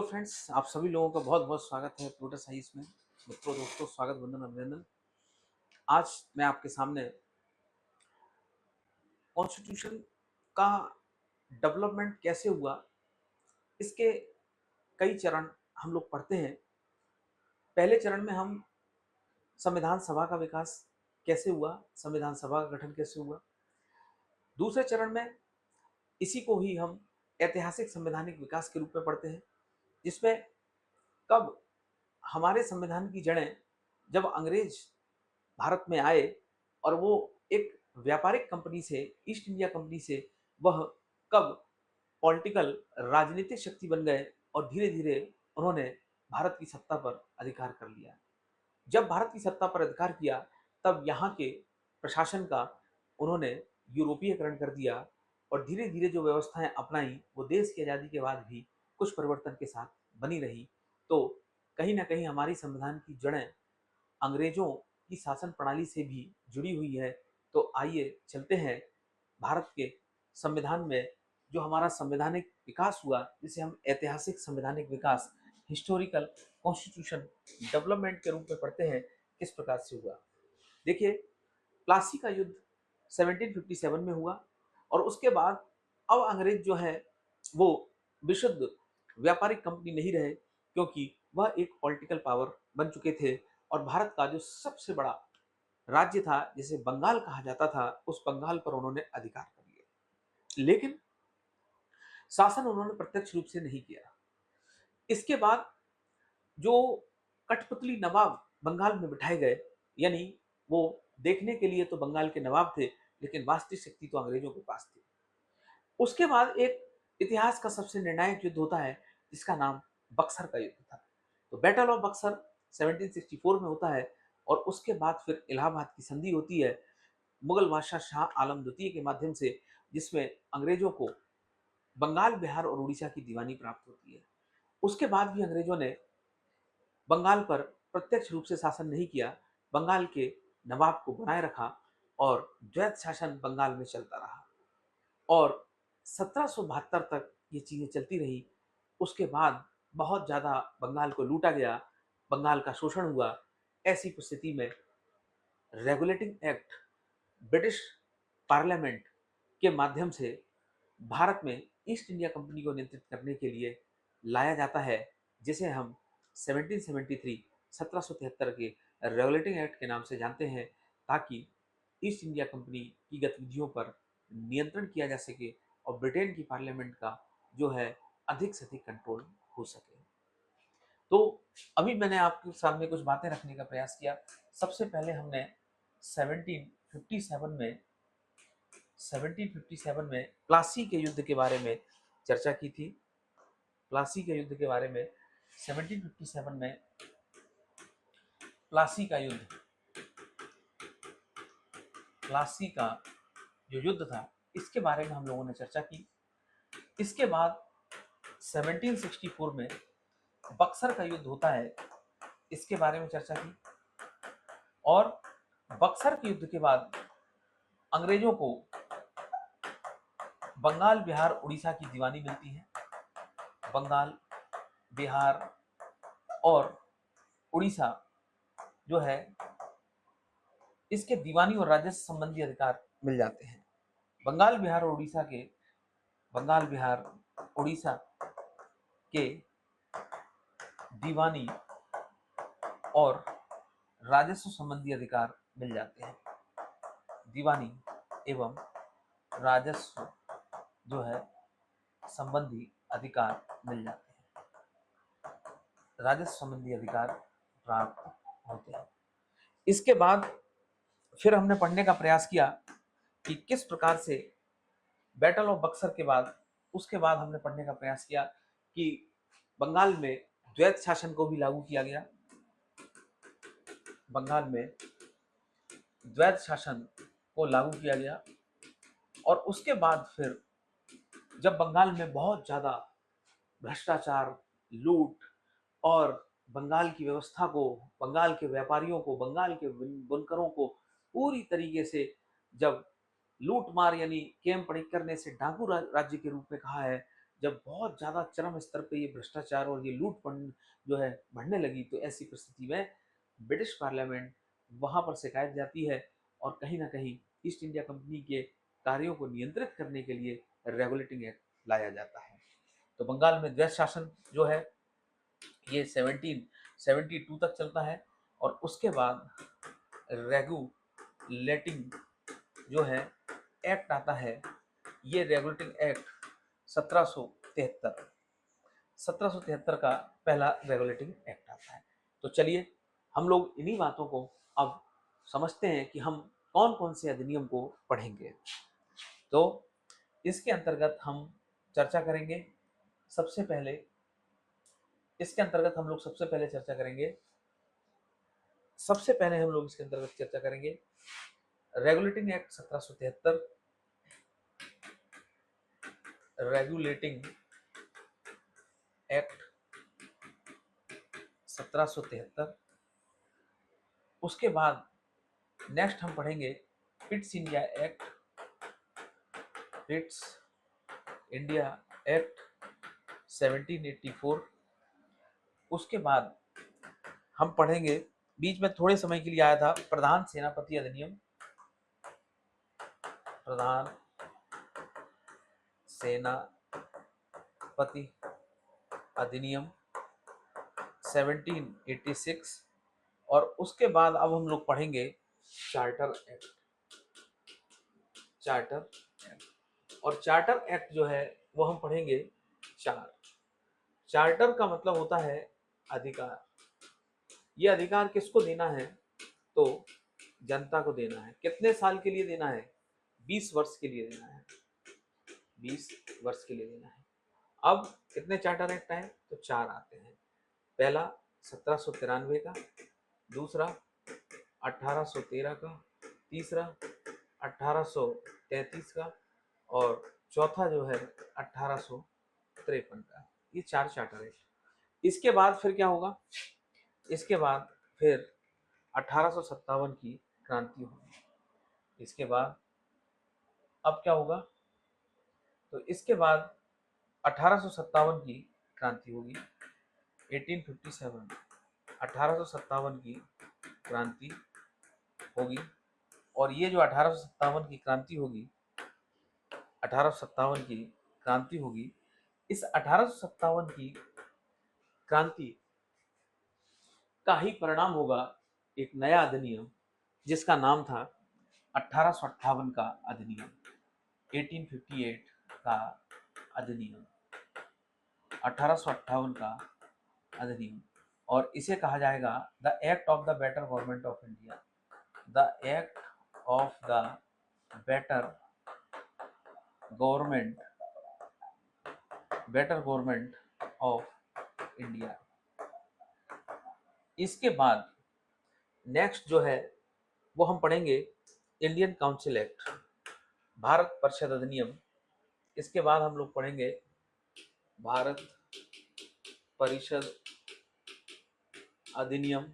Hello friends, आप सभी लोगों का बहुत बहुत स्वागत है प्लूटो साइंस में। मित्रों, दोस्तों, स्वागत, वंदन, अभिनंदन। आज मैं आपके सामने कॉन्स्टिट्यूशन का डेवलपमेंट कैसे हुआ, इसके कई चरण हम लोग पढ़ते हैं। पहले चरण में हम संविधान सभा का विकास कैसे हुआ, संविधान सभा का गठन कैसे हुआ। दूसरे चरण में इसी को ही हम ऐतिहासिक संवैधानिक विकास के रूप में पढ़ते हैं, जिसमें कब हमारे संविधान की जड़ें, जब अंग्रेज भारत में आए और वो एक व्यापारिक कंपनी से, ईस्ट इंडिया कंपनी से, वह कब पॉलिटिकल राजनीतिक शक्ति बन गए और धीरे धीरे उन्होंने भारत की सत्ता पर अधिकार कर लिया। जब भारत की सत्ता पर अधिकार किया, तब यहाँ के प्रशासन का उन्होंने यूरोपीयकरण कर दिया और धीरे धीरे जो व्यवस्थाएं अपनाई वो देश की आज़ादी के बाद भी कुछ परिवर्तन के साथ बनी रही। तो कहीं ना कहीं हमारी संविधान की जड़ें अंग्रेजों की शासन प्रणाली से भी जुड़ी हुई है। तो आइए चलते हैं भारत के संविधान में। जो हमारा संवैधानिक विकास हुआ, जिसे हम ऐतिहासिक संवैधानिक विकास, हिस्टोरिकल कॉन्स्टिट्यूशन डेवलपमेंट के रूप में पढ़ते हैं, किस प्रकार से हुआ। देखिए, प्लासी का युद्ध 1757 में हुआ और उसके बाद अब अंग्रेज जो है वो विशुद्ध व्यापारिक कंपनी नहीं रहे, क्योंकि वह एक पॉलिटिकल पावर बन चुके थे और भारत का जो सबसे बड़ा राज्य था, जिसे बंगाल कहा जाता था, उस बंगाल पर उन्होंने अधिकार कर लिया। लेकिन शासन उन्होंने प्रत्यक्ष रूप से नहीं किया। इसके बाद जो कठपुतली नवाब बंगाल में बिठाए गए, यानी वो देखने के लिए तो बंगाल के नवाब थे, लेकिन वास्तविक शक्ति तो अंग्रेजों के पास थी। उसके बाद एक इतिहास का सबसे निर्णायक युद्ध होता है, जिसका नाम बक्सर का युद्ध था। तो बैटल ऑफ बक्सर 1764 में होता है और उसके बाद फिर इलाहाबाद की संधि होती है मुगल बादशाह शाह आलम द्वितीय के माध्यम से, जिसमें अंग्रेजों को बंगाल, बिहार और उड़ीसा की दीवानी प्राप्त होती है। उसके बाद भी अंग्रेजों ने बंगाल पर प्रत्यक्ष रूप से शासन नहीं किया, बंगाल के नवाब को बनाए रखा और द्वैत शासन बंगाल में चलता रहा और 1772 तक ये चीज़ें चलती रही। उसके बाद बहुत ज़्यादा बंगाल को लूटा गया, बंगाल का शोषण हुआ। ऐसी परिस्थिति में रेगुलेटिंग एक्ट ब्रिटिश पार्लियामेंट के माध्यम से भारत में ईस्ट इंडिया कंपनी को नियंत्रित करने के लिए लाया जाता है, जिसे हम 1773 1773 के रेगुलेटिंग एक्ट के नाम से जानते हैं, ताकि ईस्ट इंडिया कंपनी की गतिविधियों पर नियंत्रण किया जा सके और ब्रिटेन की पार्लियामेंट का जो है अधिक से अधिक कंट्रोल हो सके। तो अभी मैंने आपके सामने कुछ बातें रखने का प्रयास किया। सबसे पहले हमने 1757 में प्लासी के युद्ध के बारे में चर्चा की थी। प्लासी के युद्ध के बारे में 1757 में प्लासी का युद्ध, प्लासी का जो युद्ध था, इसके बारे में हम लोगों ने चर्चा की। इसके बाद 1764 में बक्सर का युद्ध होता है, इसके बारे में चर्चा की। और बक्सर के युद्ध के बाद अंग्रेजों को बंगाल, बिहार, उड़ीसा की दीवानी मिलती है। बंगाल, बिहार और उड़ीसा जो है, इसके दीवानी और राजस्व संबंधी अधिकार मिल जाते हैं। बंगाल, बिहार और उड़ीसा के बंगाल, बिहार, उड़ीसा के दीवानी और राजस्व संबंधी अधिकार मिल जाते हैं। दीवानी एवं राजस्व जो है संबंधी अधिकार मिल जाते हैं, राजस्व संबंधी अधिकार प्राप्त होते हैं। इसके बाद फिर हमने पढ़ने का प्रयास किया कि किस प्रकार से बैटल ऑफ बक्सर के बाद, उसके बाद हमने पढ़ने का प्रयास किया कि बंगाल में द्वैत शासन को भी लागू किया गया। बंगाल में द्वैत शासन को लागू किया गया और उसके बाद फिर जब बंगाल में बहुत ज़्यादा भ्रष्टाचार, लूट और बंगाल की व्यवस्था को, बंगाल के व्यापारियों को, बंगाल के बुनकरों को पूरी तरीके से जब लूट मार, यानी केम पढ़ी करने से डाकू राज्य के रूप में कहा है, जब बहुत ज़्यादा चरम स्तर पे ये भ्रष्टाचार और ये लूट-फंड जो है बढ़ने लगी, तो ऐसी परिस्थिति में ब्रिटिश पार्लियामेंट वहाँ पर शिकायत जाती है और कहीं न कहीं ईस्ट इंडिया कंपनी के कार्यों को नियंत्रित करने के लिए रेगुलेटिंग एक्ट लाया जाता है। तो बंगाल में द्वैत शासन जो है ये 1772 तक चलता है और उसके बाद रेगुलेटिंग जो है एक्ट आता है। ये रेगुलेटिंग एक्ट 1773 1773 का पहला रेगुलेटिंग एक्ट आता है। तो चलिए हम लोग इन्हीं बातों को अब समझते हैं कि हम कौन कौन से अधिनियम को पढ़ेंगे। तो इसके अंतर्गत हम चर्चा करेंगे। सबसे पहले इसके अंतर्गत हम लोग सबसे पहले चर्चा करेंगे सबसे पहले हम लोग इसके अंतर्गत चर्चा करेंगे रेगुलेटिंग एक्ट 1773, रेगुलेटिंग एक्ट 1773। उसके बाद नेक्स्ट हम पढ़ेंगे Pitt's India act, Pitt's India act 1784। उसके बाद हम पढ़ेंगे, बीच में थोड़े समय के लिए आया था, प्रधान सेनापति अधिनियम, प्रधान सेनापति अधिनियम 1786। और उसके बाद अब हम लोग पढ़ेंगे चार्टर एक्ट, चार्टर एक्ट। और चार्टर एक्ट जो है वो हम पढ़ेंगे चार्टर का मतलब होता है अधिकार। ये अधिकार किसको देना है? तो जनता को देना है। कितने साल के लिए देना है? 20 वर्ष के लिए देना है, 20 वर्ष के लिए देना है। अब कितने चार्टर एक्ट आए? तो 4 आते हैं। पहला 1793 का, दूसरा 1813 का, तीसरा 1833 का और चौथा जो है 1853 का। ये 4 चार्टर है। इसके बाद फिर क्या होगा? इसके बाद फिर 1857 की क्रांति होगी। इसके बाद अब क्या होगा? तो इसके बाद 1857 की क्रांति होगी, 1857, 1857 की क्रांति होगी। और ये जो 1857 की क्रांति होगी, 1857 की क्रांति होगी, इस 1857 की क्रांति का ही परिणाम होगा एक नया अधिनियम जिसका नाम था 1858 का अधिनियम, 1858 का अधिनियम, 1858 का अधिनियम। और इसे कहा जाएगा the act of the better government of India, the act of the better government, better government of India. इसके बाद नेक्स्ट जो है वो हम पढ़ेंगे इंडियन काउंसिल एक्ट, भारत परिषद अधिनियम। इसके बाद हम लोग पढ़ेंगे भारत परिषद अधिनियम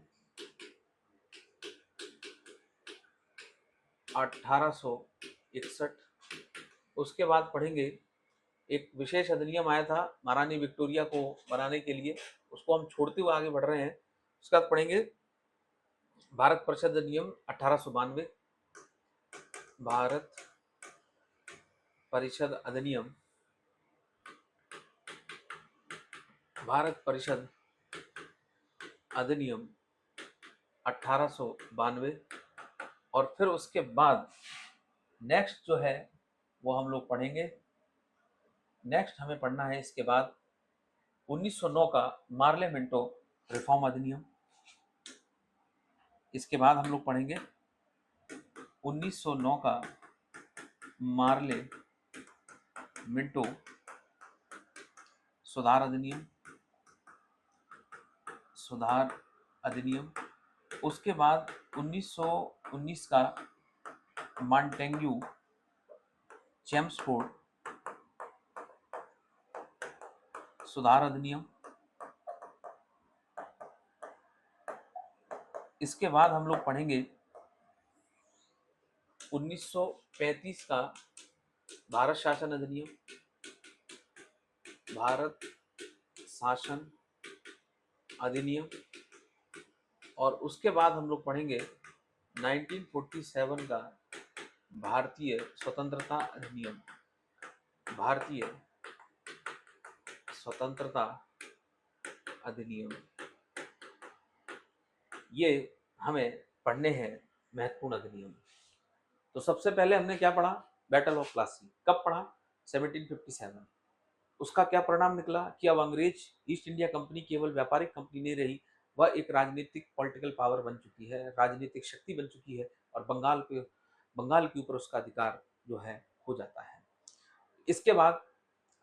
1861। उसके बाद पढ़ेंगे एक विशेष अधिनियम आया था महारानी विक्टोरिया को बनाने के लिए, उसको हम छोड़ते हुए आगे बढ़ रहे हैं। उसके बाद पढ़ेंगे भारत परिषद अधिनियम 1892, भारत परिषद अधिनियम, भारत परिषद अधिनियम 1892। और फिर उसके बाद नेक्स्ट जो है वो हम लोग पढ़ेंगे, नेक्स्ट हमें पढ़ना है इसके बाद 1909 का मार्ले मिंटो रिफॉर्म अधिनियम। इसके बाद हम लोग पढ़ेंगे 1909 का मार्ले मिंटो सुधार अधिनियम, सुधार अधिनियम। उसके बाद 1919 का मॉन्टेग्यू चेम्सफोर्ड सुधार अधिनियम। इसके बाद हम लोग पढ़ेंगे 1935 का भारत शासन अधिनियम, भारत शासन अधिनियम, और उसके बाद हम लोग पढ़ेंगे 1947 का भारतीय स्वतंत्रता अधिनियम। भारतीय स्वतंत्रता अधिनियम, ये हमें पढ़ने हैं महत्वपूर्ण अधिनियम। तो सबसे पहले हमने क्या पढ़ा? Battle of Plassey. कब पढ़ा? 1757। उसका क्या परिणाम निकला कि अब अंग्रेज ईस्ट इंडिया कंपनी केवल व्यापारिक कंपनी नहीं रही, वह एक राजनीतिक पॉलिटिकल पावर बन चुकी है, राजनीतिक शक्ति बन चुकी है, और बंगाल के ऊपर उसका अधिकार जो है हो जाता है। इसके बाद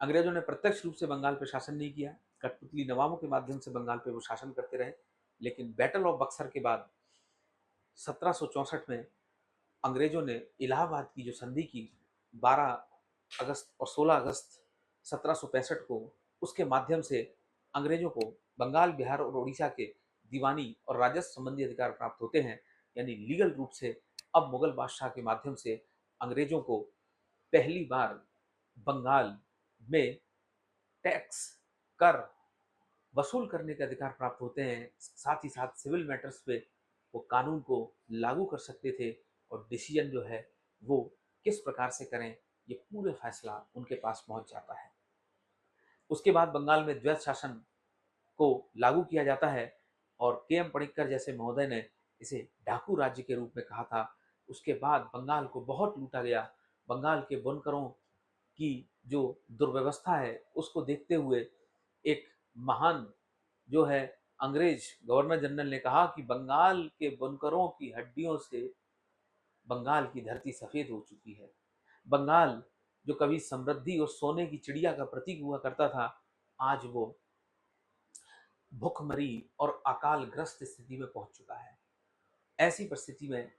अंग्रेजों ने प्रत्यक्ष रूप से बंगाल पर शासन नहीं किया, कठपुतली नवाबों के माध्यम से बंगाल पर वो शासन करते रहे। लेकिन बैटल ऑफ बक्सर के बाद 1764 में अंग्रेजों ने इलाहाबाद की जो संधि की 12 अगस्त और 16 अगस्त 1765 को, उसके माध्यम से अंग्रेजों को बंगाल, बिहार और उड़ीसा के दीवानी और राजस्व संबंधी अधिकार प्राप्त होते हैं। यानी लीगल रूप से अब मुगल बादशाह के माध्यम से अंग्रेजों को पहली बार बंगाल में टैक्स, कर वसूल करने के अधिकार प्राप्त होते हैं। साथ ही साथ सिविल मैटर्स पे वो कानून को लागू कर सकते थे, और डिसीजन जो है वो किस प्रकार से करें, ये पूरे फैसला उनके पास पहुंच जाता है। उसके बाद बंगाल में द्वैत शासन को लागू किया जाता है, और के एम पणिक्कर जैसे महोदय ने इसे डाकू राज्य के रूप में कहा था। उसके बाद बंगाल को बहुत लूटा गया। बंगाल के बुनकरों की जो दुर्व्यवस्था है उसको देखते हुए एक महान जो है अंग्रेज गवर्नर जनरल ने कहा कि बंगाल के बुनकरों की हड्डियों से बंगाल की धरती सफेद हो चुकी है। बंगाल जो कभी समृद्धि और सोने की चिड़िया का प्रतीक हुआ करता था, आज वो भुखमरी और अकाल ग्रस्त स्थिति में पहुंच चुका है। ऐसी परिस्थिति में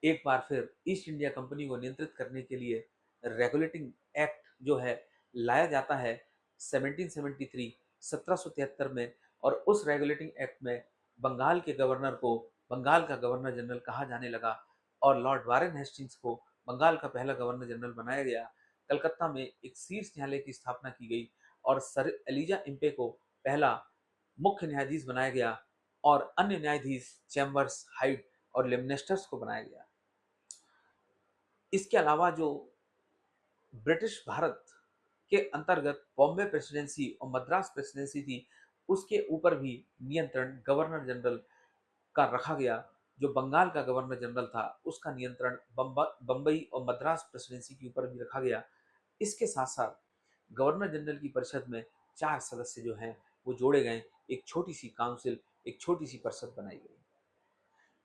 एक बार फिर ईस्ट इंडिया कंपनी को नियंत्रित करने के लिए रेगुलेटिंग एक्ट जो है लाया जाता है 1773 1773 में, और उस रेगुलेटिंग एक्ट में बंगाल के गवर्नर को बंगाल का गवर्नर जनरल कहा जाने लगा, और लॉर्ड वारेन हेस्टिंग्स को बंगाल का पहला गवर्नर जनरल बनाया गया। कलकत्ता में एक शीर्ष न्यायालय की स्थापना की गई, और सर एलिजा इम्पे को पहला मुख्य न्यायाधीश बनाया गया, और अन्य न्यायाधीश चैम्बर्स, हाइड और लेमनेस्टर्स को बनाया गया। इसके अलावा जो ब्रिटिश भारत के अंतर्गत बॉम्बे प्रेसिडेंसी और मद्रास प्रेसिडेंसी थी, उसके ऊपर भी नियंत्रण गवर्नर जनरल का रखा गया। जो बंगाल का गवर्नर जनरल था उसका नियंत्रण बम्बई और मद्रास प्रेसिडेंसी के ऊपर भी रखा गया। इसके साथ साथ गवर्नर जनरल की परिषद में 4 सदस्य जो हैं वो जोड़े गए। एक छोटी सी काउंसिल, एक छोटी सी परिषद बनाई गई।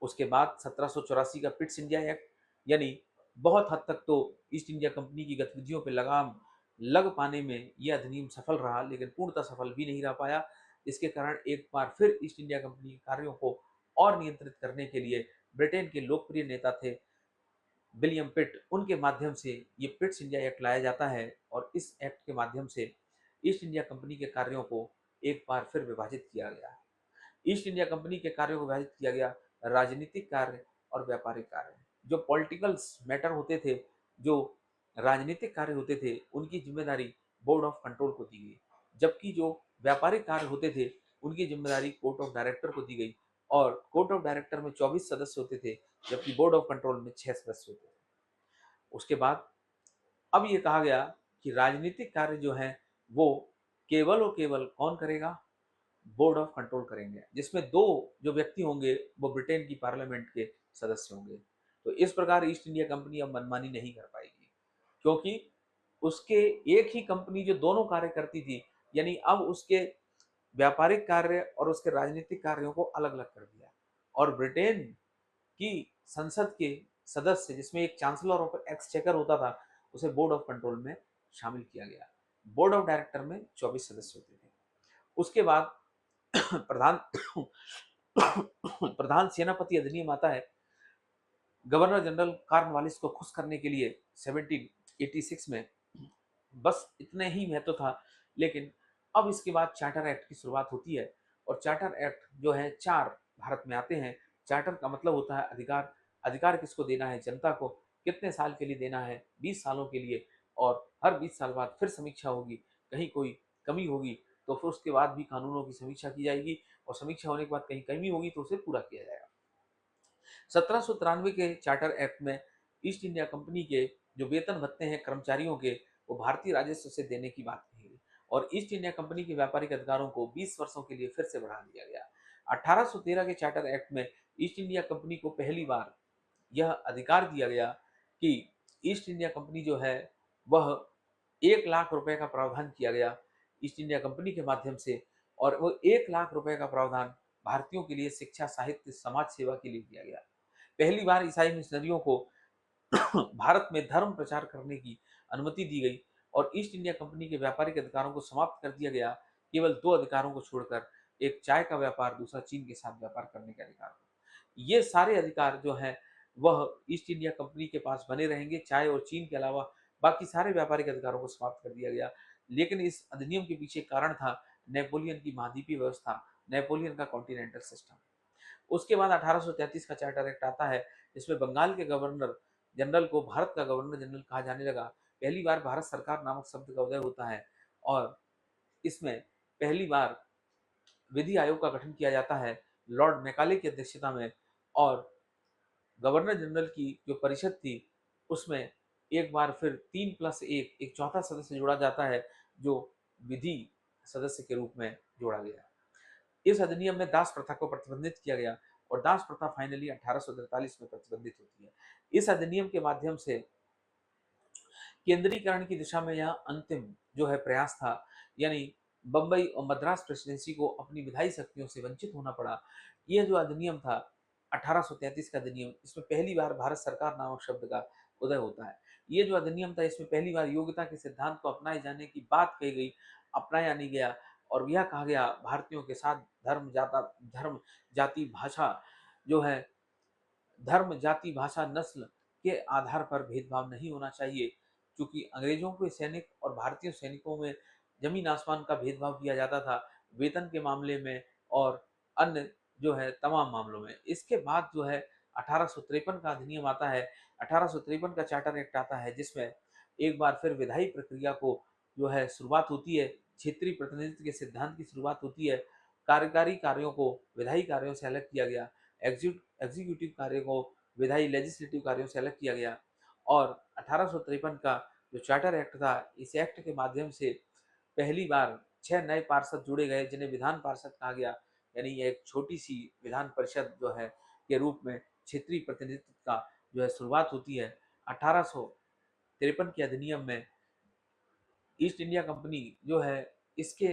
उसके बाद 1784 का पिट्स इंडिया एक्ट, यानी बहुत हद तक तो ईस्ट इंडिया कंपनी की गतिविधियों पर लगाम लग पाने में यह अधिनियम सफल रहा, लेकिन पूर्णतः सफल भी नहीं रह पाया। इसके कारण एक बार फिर ईस्ट इंडिया कंपनी के कार्यों को और नियंत्रित करने के लिए ब्रिटेन के लोकप्रिय नेता थे विलियम पिट, उनके माध्यम से ये पिट्स इंडिया एक्ट लाया जाता है, और इस एक्ट के माध्यम से ईस्ट इंडिया कंपनी के कार्यों को एक बार फिर विभाजित किया गया। ईस्ट इंडिया कंपनी के कार्यों को विभाजित किया गया राजनीतिक कार्य और व्यापारिक कार्य। जो पॉलिटिकल मैटर होते थे, जो राजनीतिक कार्य होते थे, उनकी जिम्मेदारी बोर्ड ऑफ कंट्रोल को दी गई, जबकि जो व्यापारिक कार्य होते थे उनकी जिम्मेदारी कोर्ट ऑफ डायरेक्टर को दी गई। और कोर्ट ऑफ डायरेक्टर में 24 सदस्य होते थे, जबकि बोर्ड ऑफ कंट्रोल में 6 सदस्य होते थे। उसके बाद अब ये कहा गया कि राजनीतिक कार्य जो है वो केवल और केवल कौन करेगा? बोर्ड ऑफ कंट्रोल करेंगे, जिसमें 2 जो व्यक्ति होंगे वो ब्रिटेन की पार्लियामेंट के सदस्य होंगे। तो इस प्रकार ईस्ट इंडिया कंपनी अब मनमानी नहीं कर पाएगी, क्योंकि उसके एक ही कंपनी जो दोनों कार्य करती थी, यानी अब उसके व्यापारिक कार्य और उसके राजनीतिक कार्यों को अलग अलग कर दिया। और ब्रिटेन की संसद के सदस्य, जिसमें एक चांसलर ऑफ एक्सचेकर होता था, उसे बोर्ड ऑफ कंट्रोल में शामिल किया गया। बोर्ड ऑफ डायरेक्टर में 24 सदस्य होते थे। उसके बाद प्रधान प्रधान सेनापति अधिनियम आता है। गवर्नर जनरल कॉर्नवालिस को खुश करने के लिए 1786 में, बस इतने ही महत्व था। लेकिन अब इसके बाद चार्टर एक्ट की शुरुआत होती है, और चार्टर एक्ट जो है 4 भारत में आते हैं। चार्टर का मतलब होता है अधिकार। अधिकार किसको देना है? जनता को। कितने साल के लिए देना है? 20 सालों के लिए, और हर 20 साल बाद फिर समीक्षा होगी। कहीं कोई कमी होगी तो फिर उसके बाद भी कानूनों की समीक्षा की जाएगी, और समीक्षा होने के बाद कहीं कमी होगी तो उसे पूरा किया जाएगा। 1793 के चार्टर एक्ट में ईस्ट इंडिया कंपनी के जो वेतन भत्ते हैं कर्मचारियों के, वो भारतीय राजस्व से देने की बात कही गई, और ईस्ट इंडिया कंपनी के व्यापारिक अधिकारों को 20 वर्षों के लिए फिर से बढ़ा दिया गया। 1813 के चार्टर एक्ट में ईस्ट इंडिया कंपनी को पहली बार यह अधिकार दिया गया कि ईस्ट इंडिया कंपनी जो है वह 1 लाख रुपए का प्रावधान किया गया ईस्ट इंडिया कंपनी के माध्यम से, और वो 1 लाख रुपए का प्रावधान भारतीयों के लिए शिक्षा, साहित्य, समाज सेवा के लिए किया गया। पहली बार ईसाई मिशनरियों को भारत में धर्म प्रचार करने की अनुमति दी गई, और ईस्ट इंडिया कंपनी के व्यापारिक अधिकारों को समाप्त कर दिया गया, केवल 2 अधिकारों को छोड़कर, एक चाय का व्यापार, दूसरा चीन के साथ व्यापार करने के अधिकार को। ये सारे अधिकार जो हैं वह ईस्ट इंडिया कंपनी के पास बने रहेंगे, चाय और चीन के अलावा बाकी सारे व्यापारिक अधिकारों को समाप्त कर दिया गया। लेकिन इस अधिनियम के पीछे कारण था नेपोलियन की महाद्वीपीय व्यवस्था, नेपोलियन का कॉन्टिनेंटल सिस्टम। उसके बाद 1833 का चार्टर एक्ट आता है, जिसमें बंगाल के गवर्नर जनरल को भारत का गवर्नर जनरल कहा जाने लगा। पहली बार भारत सरकार नामक शब्द का उदय होता है, और इसमें पहली बार विधि आयोग का गठन किया जाता है लॉर्ड मैकाले की अध्यक्षता में, और गवर्नर जनरल की जो परिषद थी उसमें एक बार फिर 3+1 एक चौथा सदस्य जोड़ा जाता है, जो विधि सदस्य के रूप में जोड़ा गया। इस अधिनियम में दास प्रथा को प्रतिबंधित किया गया, और दास प्रथा फाइनली 1843 में प्रतिबंधित होती है। इस अधिनियम के माध्यम से केंद्रीकरण की दिशा में यह अंतिम जो है प्रयास था, यानी बंबई और मद्रास प्रेसिडेंसी को अपनी विधायी शक्तियों से वंचित होना पड़ा। यह जो अधिनियम था 1833 का अधिनियम, इसमें पहली बार भारत सरकार नामक शब्द का उदय होता है। ये जो अधिनियम था इसमें पहली बार योग्यता के सिद्धांत को अपनाए जाने की बात कही गई, अपनाया नहीं गया, और यह कहा गया भारतीयों के साथ धर्म, जाति, भाषा जो है, धर्म, जाति, भाषा, नस्ल के आधार पर भेदभाव नहीं होना चाहिए, क्योंकि अंग्रेजों के सैनिक और भारतीय सैनिकों में जमीन आसमान का भेदभाव किया जाता था, वेतन के मामले में और अन्य जो है तमाम मामलों में। इसके बाद जो है 1853 का अधिनियम आता है, 1853 का चार्टर एक्ट आता है, जिसमें एक बार फिर विधायी प्रक्रिया को जो है शुरुआत होती है, क्षेत्रीय प्रतिनिधित्व के सिद्धांत की शुरुआत होती है, कार्यकारी कार्यों को विधायी कार्यों से अलग किया गया, एग्जीक्यूटिव कार्य को विधायी लेजिस्लेटिव कार्यों से अलग किया गया, और 1853 का जो चार्टर एक्ट था, इस एक्ट के माध्यम से पहली बार 6 नए पार्षद जोड़े गए, जिन्हें विधान पार्षद कहा गया, यानी ये एक छोटी सी विधान परिषद जो है के रूप में क्षेत्रीय प्रतिनिधित्व का जो है शुरुआत होती है। 1853 के अधिनियम में ईस्ट इंडिया कंपनी जो है इसके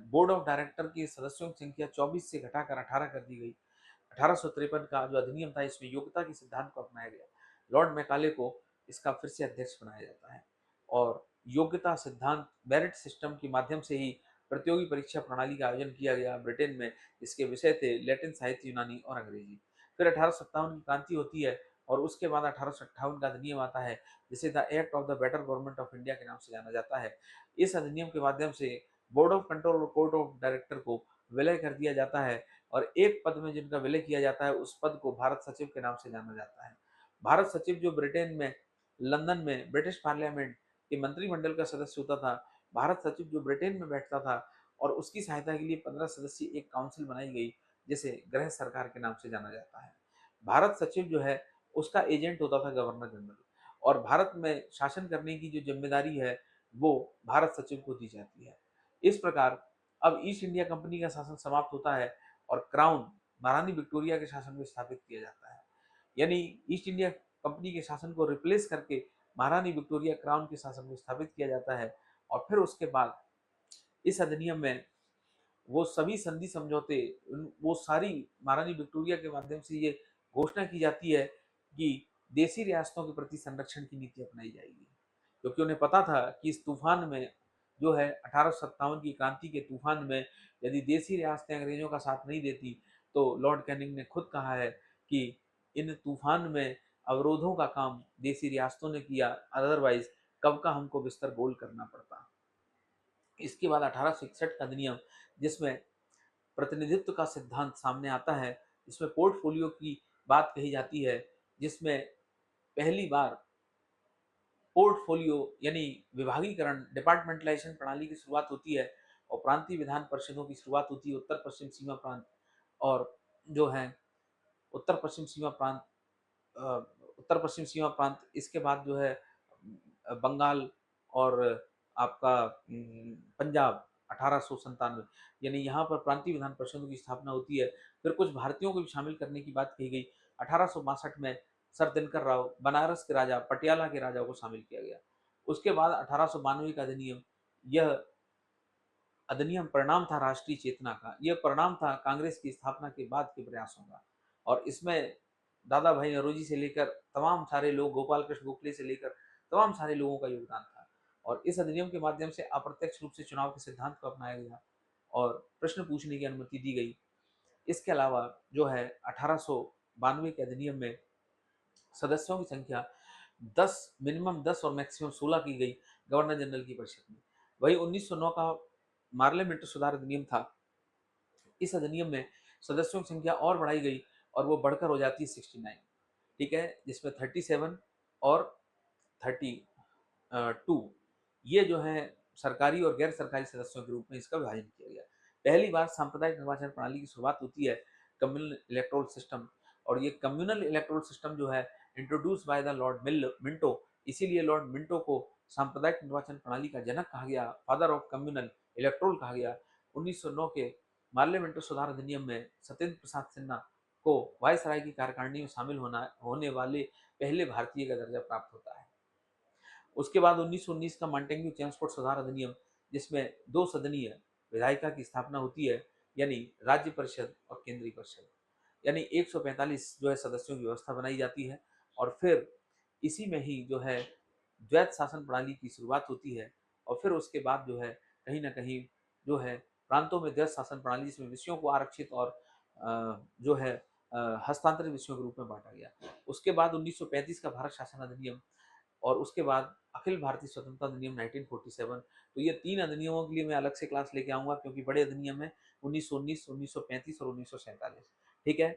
बोर्ड ऑफ डायरेक्टर के सदस्यों की संख्या 24 से घटाकर 18 कर दी गई। 1853 का जो अधिनियम था इसमें योग्यता के सिद्धांत को अपनाया गया, लॉर्ड मैकाले को इसका फिर से अध्यक्ष बनाया जाता है, और योग्यता सिद्धांत मेरिट सिस्टम के माध्यम से ही प्रतियोगी परीक्षा प्रणाली का आयोजन किया गया ब्रिटेन में। इसके विषय थे लैटिन साहित्य, यूनानी और अंग्रेजी। फिर 1857 की क्रांति होती है, और उसके बाद 1858 का अधिनियम आता है, जिसे the act of the better government of India के नाम से जाना जाता है। इस अधिनियम के माध्यम से बोर्ड ऑफ कंट्रोल और कोर्ट ऑफ डायरेक्टर को विलय कर दिया जाता है, और एक पद में जिनका विलय किया जाता है उस पद को भारत सचिव के नाम से जाना जाता है। भारत सचिव जो ब्रिटेन में लंदन में ब्रिटिश पार्लियामेंट के मंत्रिमंडल का सदस्य होता था, भारत सचिव जो ब्रिटेन में बैठता था, और उसकी सहायता के लिए 15 सदस्यीय एक काउंसिल बनाई गई, जिसे गृह सरकार के नाम से जाना जाता है। भारत सचिव जो है उसका एजेंट होता था गवर्नर जनरल, और भारत में शासन करने की जो जिम्मेदारी है वो भारत सचिव को दी जाती है। इस प्रकार अब ईस्ट इंडिया कंपनी का शासन समाप्त होता है, और क्राउन महारानी विक्टोरिया के शासन में स्थापित किया जाता है, यानी ईस्ट इंडिया कंपनी के शासन को रिप्लेस करके महारानी विक्टोरिया क्राउन के शासन में स्थापित किया जाता है। और फिर उसके बाद इस अधिनियम में वो सभी संधि समझौते, वो सारी महारानी विक्टोरिया के माध्यम से ये घोषणा की जाती है कि देसी रियासतों के प्रति संरक्षण की नीति अपनाई जाएगी, क्योंकि उन्हें पता था कि इस तूफान में जो है 1857 की क्रांति के तूफान में यदि देसी रियासतें अंग्रेजों का साथ नहीं देती, तो लॉर्ड कैनिंग ने खुद कहा है कि इन तूफान में अवरोधों का काम देसी रियासतों ने किया, अदरवाइज कब का हमको बिस्तर गोल करना पड़ता। इसके बाद 1861 का अधिनियम, जिसमें प्रतिनिधित्व का सिद्धांत सामने आता है, जिसमें पोर्टफोलियो की बात कही जाती है, जिसमें पहली बार पोर्टफोलियो यानी विभागीकरण, डिपार्टमेंटलाइजेशन प्रणाली की शुरुआत होती है और प्रांतीय विधान परिषदों की शुरुआत होती है उत्तर पश्चिम सीमा प्रांत और जो है उत्तर पश्चिम सीमा प्रांत अ, उत्तर पश्चिम सीमा प्रांत, इसके बाद जो है बंगाल और आपका पंजाब 1897, यानी यहाँ पर प्रांतीय विधान परिषदों की स्थापना होती है। फिर कुछ भारतीयों को भी शामिल करने की बात कही गई। 1862 में सर दिनकर राव, बनारस के राजा, पटियाला के राजा को शामिल किया गया। उसके बाद 1892 का अधिनियम, यह अधिनियम परिणाम था राष्ट्रीय चेतना का, यह परिणाम था कांग्रेस की स्थापना के बाद के प्रयासों का। और इसमें दादा भाई नौरोजी से लेकर तमाम सारे लोग, गोपाल कृष्ण गोखले से लेकर तमाम सारे लोगों का योगदान था। और इस अधिनियम के माध्यम से अप्रत्यक्ष रूप से चुनाव के सिद्धांत को अपनाया गया और प्रश्न पूछने की अनुमति दी गई। इसके अलावा जो है 1892 के अधिनियम में सदस्यों की संख्या 10, मिनिमम 10 और मैक्सिमम 16 की गई गवर्नर जनरल की परिषद में। वही 1909 का पार्लियामेंट सुधार अधिनियम था। इस अधिनियम में सदस्यों की संख्या और बढ़ाई गई और वो बढ़कर हो जाती है 69, ठीक है, जिसमें 37 और 32 ये जो है सरकारी और गैर सरकारी सदस्यों के रूप में इसका विभाजन किया गया। पहली बार सांप्रदायिक निर्वाचन प्रणाली की शुरुआत होती है कम्युनल इलेक्टोरल सिस्टम, और ये कम्युनल इलेक्टोरल सिस्टम जो है introduce by the Lord Minto, इसीलिए लॉर्ड मिंटो को सांप्रदायिक निर्वाचन प्रणाली का जनक कहा गया, फादर ऑफ कम्युनल इलेक्टोरल कहा गया। 1909 के पार्लियामेंट सुधार अधिनियम में सत्येंद्र प्रसाद सिन्हा को वायसराय की कार्यकारिणी में शामिल होने वाले पहले भारतीय का दर्जा प्राप्त होता है। उसके बाद 1919 का मॉन्टेग्यू चेम्सफोर्ड सुधार अधिनियम, जिसमें 2 सदनीय विधायिका की स्थापना होती है, यानी राज्य परिषद और केंद्रीय परिषद, यानी 145 जो है सदस्यों की व्यवस्था बनाई जाती है। और फिर इसी में ही जो है द्वैत शासन प्रणाली की शुरुआत होती है। और फिर उसके बाद जो है कहीं ना कहीं जो है प्रांतों में द्वैत शासन प्रणाली, जिसमें विषयों को आरक्षित और जो है हस्तांतरित विषयों के रूप में बांटा गया। उसके बाद 1935 का भारत शासन अधिनियम और उसके बाद अखिल भारतीय स्वतंत्रता अधिनियम 1947। तो ये 3 अधिनियमों के लिए मैं अलग से क्लास लेके आऊंगा, क्योंकि बड़े अधिनियम है 1919, 1935 और 1947, ठीक है।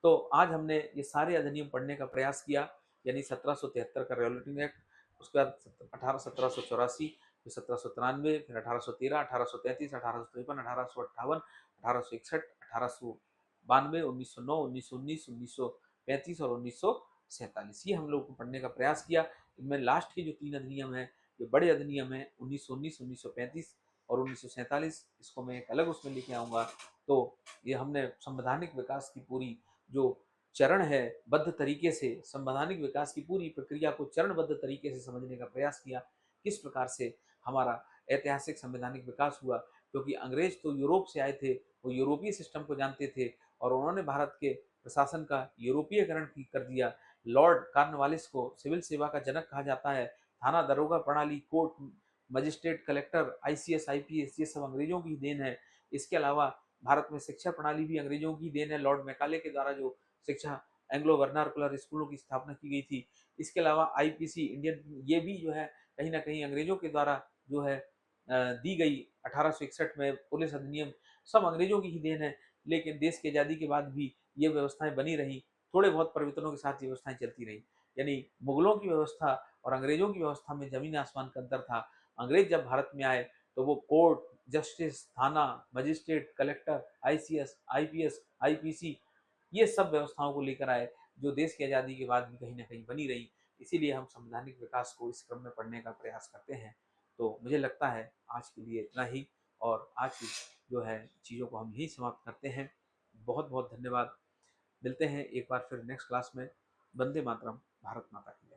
तो आज हमने ये सारे अधिनियम पढ़ने का प्रयास किया, यानी 1773 का रेगुलेटिंग एक्ट, उसके बाद 1784, फिर 1793, फिर 1813, 1833, 1853, 1858, 1861, 1892, 1909, 1919, 1935 और 1947, ये हम लोग को पढ़ने का प्रयास किया। इनमें लास्ट के जो 3 अधिनियम है, जो बड़े अधिनियम है 1919, 1935 और 1947, इसको मैं एक अलग उसमें लेके आऊंगा। तो ये हमने संवैधानिक विकास की पूरी जो चरण है, बद्ध तरीके से संवैधानिक विकास की पूरी प्रक्रिया को चरणबद्ध तरीके से समझने का प्रयास किया, किस प्रकार से हमारा ऐतिहासिक संवैधानिक विकास हुआ। क्योंकि अंग्रेज तो यूरोप से आए थे, वो यूरोपीय सिस्टम को जानते थे और उन्होंने भारत के प्रशासन का यूरोपीयकरण कर दिया। लॉर्ड कॉर्नवालिस को सिविल सेवा का जनक कहा जाता है। थाना दरोगा प्रणाली, court, magistrate, collector, ICS, IPS, ये सब अंग्रेजों की देन है। इसके अलावा भारत में शिक्षा प्रणाली भी अंग्रेजों की देन है, लॉर्ड मैकाले के द्वारा जो शिक्षा एंग्लो वर्नाकुलर स्कूलों की स्थापना की गई थी। इसके अलावा आईपीसी इंडियन, ये भी जो है कहीं ना कहीं अंग्रेजों के द्वारा जो है दी गई 1861 में पुलिस अधिनियम, सब अंग्रेजों की ही देन है। लेकिन देश की आज़ादी के बाद भी ये व्यवस्थाएं बनी रही, थोड़े बहुत परिवर्तनों के साथ ये व्यवस्थाएं चलती रही। यानी मुगलों की व्यवस्था और अंग्रेजों की व्यवस्था में जमीन आसमान का अंतर था। अंग्रेज जब भारत में आए तो वो कोर्ट, जस्टिस, थाना, magistrate, collector, ICS, IPS, IPC, ये सब व्यवस्थाओं को लेकर आए, जो देश की आज़ादी के बाद भी कहीं ना कहीं बनी रही। इसीलिए हम संवैधानिक विकास को इस क्रम में पढ़ने का प्रयास करते हैं। तो मुझे लगता है आज के लिए इतना ही, और आज की जो है चीज़ों को हम यही समाप्त करते हैं। बहुत बहुत धन्यवाद। मिलते हैं एक बार फिर नेक्स्ट क्लास में। वंदे मातरम। भारत माता की।